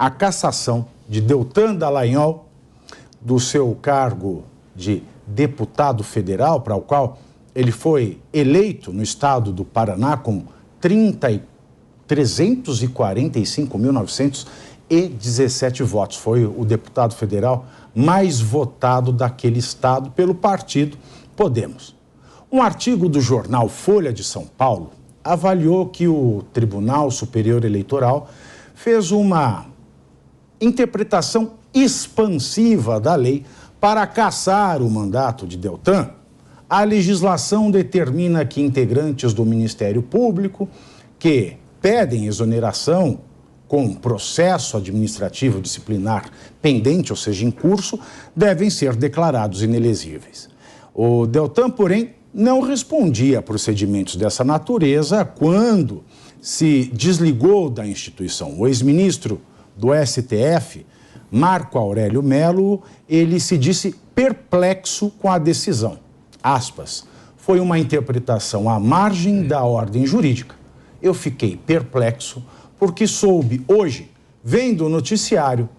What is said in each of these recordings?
a cassação de Deltan Dallagnol do seu cargo de deputado federal, para o qual ele foi eleito no estado do Paraná com 345.917 votos. Foi o deputado federal mais votado daquele estado pelo partido Podemos. Um artigo do jornal Folha de São Paulo avaliou que o Tribunal Superior Eleitoral fez uma interpretação expansiva da lei para cassar o mandato de Deltan. A legislação determina que integrantes do Ministério Público que pedem exoneração com processo administrativo disciplinar pendente, ou seja, em curso, devem ser declarados inelegíveis. O Deltan, porém, não respondia a procedimentos dessa natureza quando se desligou da instituição. O ex-ministro do STF, Marco Aurélio Mello, ele se disse perplexo com a decisão. Aspas, foi uma interpretação à margem da ordem jurídica. Eu fiquei perplexo porque soube hoje, vendo o noticiário,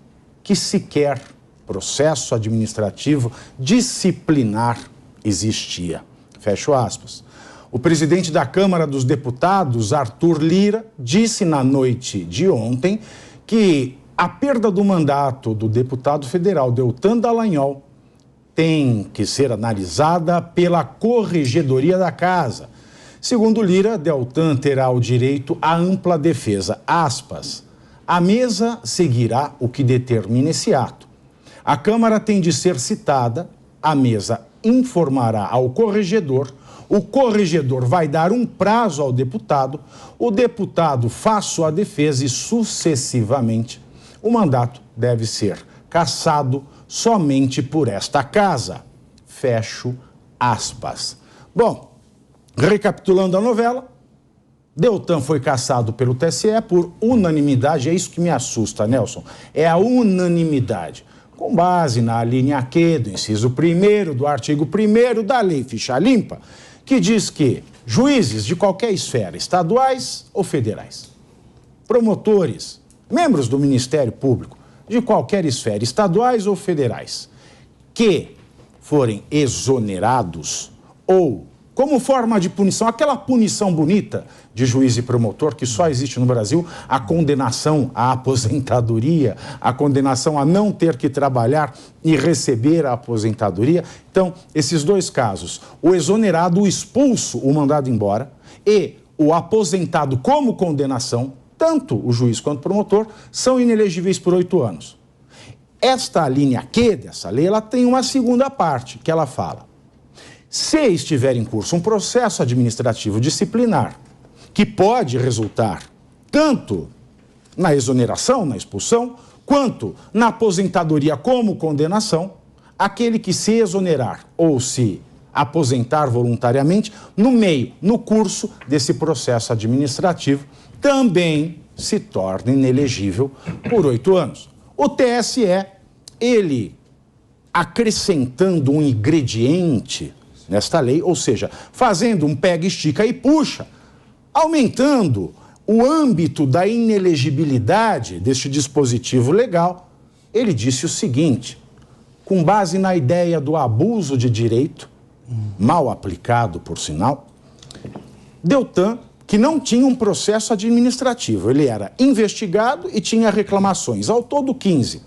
que sequer processo administrativo disciplinar existia. Fecho aspas. O presidente da Câmara dos Deputados, Arthur Lira, disse na noite de ontem que a perda do mandato do deputado federal Deltan Dallagnol tem que ser analisada pela Corregedoria da Casa. Segundo Lira, Deltan terá o direito à ampla defesa. Aspas. A mesa seguirá o que determina esse ato. A Câmara tem de ser citada, a mesa informará ao corregedor, o corregedor vai dar um prazo ao deputado, o deputado faz sua defesa e, sucessivamente, o mandato deve ser cassado somente por esta casa. Fecho aspas. Bom, recapitulando a novela, Deltan foi cassado pelo TSE por unanimidade, é isso que me assusta, Nelson, é a unanimidade, com base na linha Q do inciso 1º do artigo 1º da Lei Ficha Limpa, que diz que juízes de qualquer esfera, estaduais ou federais, promotores, membros do Ministério Público, de qualquer esfera, estaduais ou federais, que forem exonerados ou como forma de punição, aquela punição bonita de juiz e promotor que só existe no Brasil, a condenação à aposentadoria, a condenação a não ter que trabalhar e receber a aposentadoria. Então, esses dois casos, o exonerado, o expulso, o mandado embora, e o aposentado como condenação, tanto o juiz quanto o promotor, são inelegíveis por 8 anos. Esta linha Q dessa lei, ela tem uma segunda parte, que ela fala: se estiver em curso um processo administrativo disciplinar que pode resultar tanto na exoneração, na expulsão, quanto na aposentadoria como condenação, aquele que se exonerar ou se aposentar voluntariamente no curso desse processo administrativo, também se torna inelegível por 8 anos. O TSE, ele acrescentando um ingrediente nesta lei, ou seja, fazendo um pega, estica e puxa, aumentando o âmbito da inelegibilidade deste dispositivo legal, ele disse o seguinte: com base na ideia do abuso de direito, mal aplicado por sinal, Deltan, que não tinha um processo administrativo, ele era investigado e tinha reclamações, ao todo 15.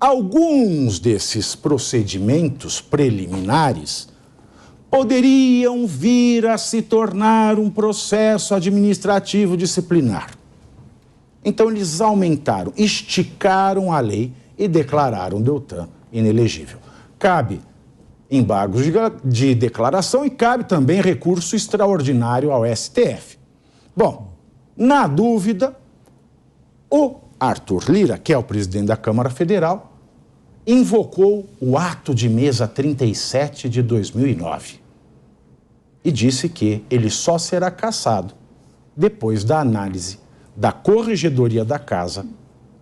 Alguns desses procedimentos preliminares poderiam vir a se tornar um processo administrativo disciplinar. Então eles aumentaram, esticaram a lei e declararam Deltan inelegível. Cabe embargos de declaração e cabe também recurso extraordinário ao STF. Bom, na dúvida, o Arthur Lira, que é o presidente da Câmara Federal, invocou o ato de mesa 37 de 2009 e disse que ele só será cassado depois da análise da Corregedoria da Casa,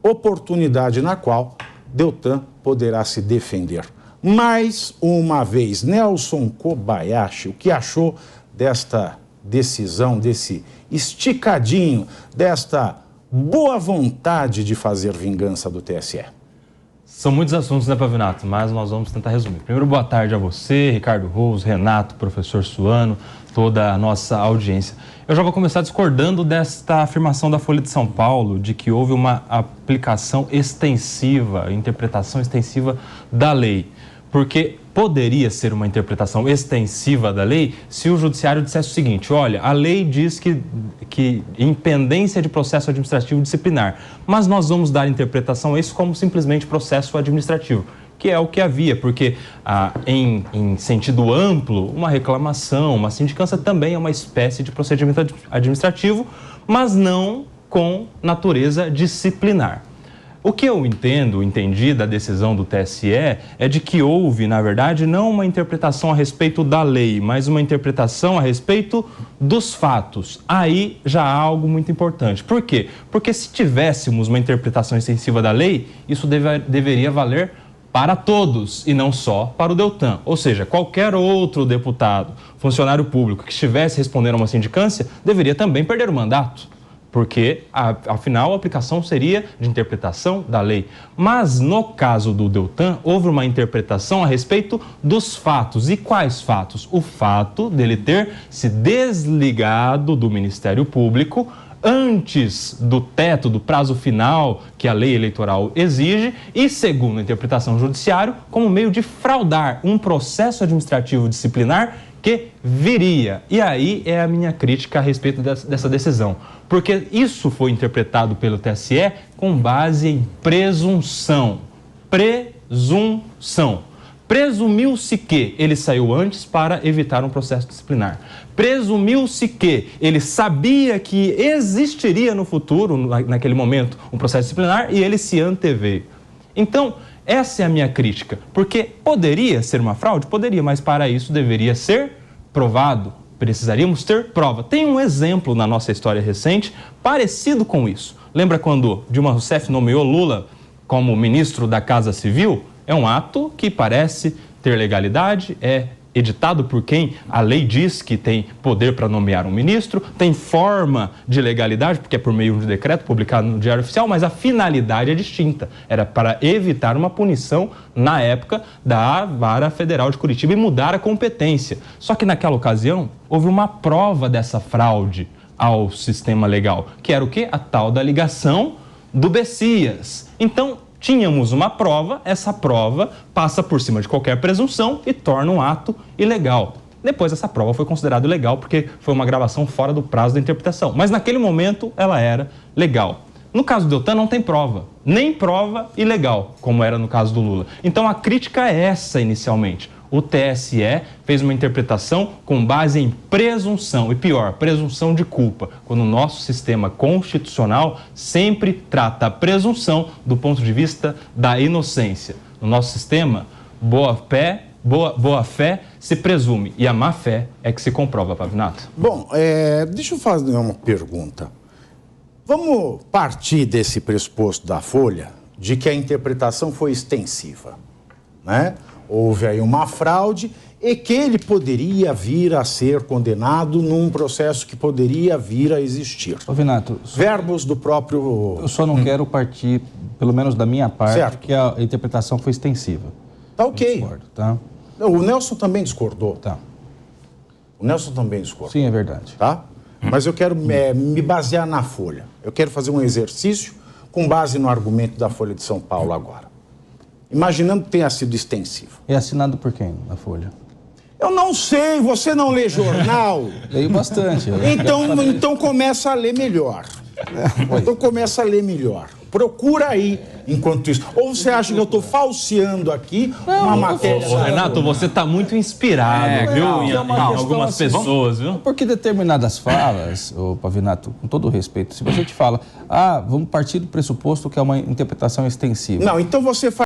oportunidade na qual Deltan poderá se defender. Mais uma vez, Nelson Kobayashi, o que achou desta decisão, desse esticadinho, desta boa vontade de fazer vingança do TSE? São muitos assuntos, né, Pavinato? Mas nós vamos tentar resumir. Primeiro, boa tarde a você, Ricardo Rose, Renato, professor Suano, toda a nossa audiência. Eu já vou começar discordando desta afirmação da Folha de São Paulo de que houve uma aplicação extensiva, interpretação extensiva da lei. Porque poderia ser uma interpretação extensiva da lei se o judiciário dissesse o seguinte: olha, a lei diz que impendência de processo administrativo disciplinar, mas nós vamos dar interpretação a isso como simplesmente processo administrativo, que é o que havia, porque em sentido amplo, uma reclamação, uma sindicância também é uma espécie de procedimento administrativo, mas não com natureza disciplinar. O que eu entendi da decisão do TSE é de que houve, na verdade, não uma interpretação a respeito da lei, mas uma interpretação a respeito dos fatos. Aí já há algo muito importante. Por quê? Porque se tivéssemos uma interpretação extensiva da lei, isso deveria valer para todos e não só para o Deltan. Ou seja, qualquer outro deputado, funcionário público que estivesse respondendo a uma sindicância deveria também perder o mandato. Porque, afinal, a aplicação seria de interpretação da lei. Mas, no caso do Deltan, houve uma interpretação a respeito dos fatos. E quais fatos? O fato dele ter se desligado do Ministério Público antes do teto, do prazo final que a lei eleitoral exige e, segundo a interpretação judiciária, como meio de fraudar um processo administrativo disciplinar que viria. E aí é a minha crítica a respeito dessa decisão. Porque isso foi interpretado pelo TSE com base em presunção. Presunção. Presumiu-se que ele saiu antes para evitar um processo disciplinar. Presumiu-se que ele sabia que existiria no futuro, naquele momento, um processo disciplinar e ele se anteveio. Então, essa é a minha crítica, porque poderia ser uma fraude? Poderia, mas para isso deveria ser provado. Precisaríamos ter prova. Tem um exemplo na nossa história recente parecido com isso. Lembra quando Dilma Rousseff nomeou Lula como ministro da Casa Civil? É um ato que parece ter legalidade, é editado por quem a lei diz que tem poder para nomear um ministro, tem forma de legalidade, porque é por meio de decreto publicado no Diário Oficial, mas a finalidade é distinta. Era para evitar uma punição, na época, da Vara Federal de Curitiba e mudar a competência. Só que naquela ocasião, houve uma prova dessa fraude ao sistema legal, que era o quê? A tal da ligação do Bessias. Então, tínhamos uma prova, essa prova passa por cima de qualquer presunção e torna um ato ilegal. Depois essa prova foi considerada ilegal porque foi uma gravação fora do prazo da interpretação. Mas naquele momento ela era legal. No caso do Deltan não tem prova, nem prova ilegal, como era no caso do Lula. Então a crítica é essa inicialmente. O TSE fez uma interpretação com base em presunção, e pior, presunção de culpa, quando o nosso sistema constitucional sempre trata a presunção do ponto de vista da inocência. No nosso sistema, boa fé se presume e a má fé é que se comprova, Pavinato. Bom, deixa eu fazer uma pergunta. Vamos partir desse pressuposto da Folha de que a interpretação foi extensiva, né? Houve aí uma fraude e que ele poderia vir a ser condenado num processo que poderia vir a existir. Pavinato, verbos do próprio... Eu só não quero partir, pelo menos da minha parte, certo, que a interpretação foi extensiva. Tá ok. Discordo, tá? O Nelson também discordou. Tá. O Nelson também discordou. Sim, é verdade. Tá? Mas eu quero me basear na Folha. Eu quero fazer um exercício com base no argumento da Folha de São Paulo agora. Imaginando que tenha sido extensivo. É assinado por quem, a Folha? Eu não sei, você não lê jornal? Leio bastante. Então começa a ler melhor. Então começa a ler melhor. Procura aí, enquanto isso. Ou você acha que eu estou falseando aqui uma matéria... Ô, Renato, você está muito inspirado, viu? Em algumas pessoas, viu? Porque determinadas falas, ô Pavinato, com todo respeito, se você te fala, vamos partir do pressuposto que é uma interpretação extensiva. Não, então você faz...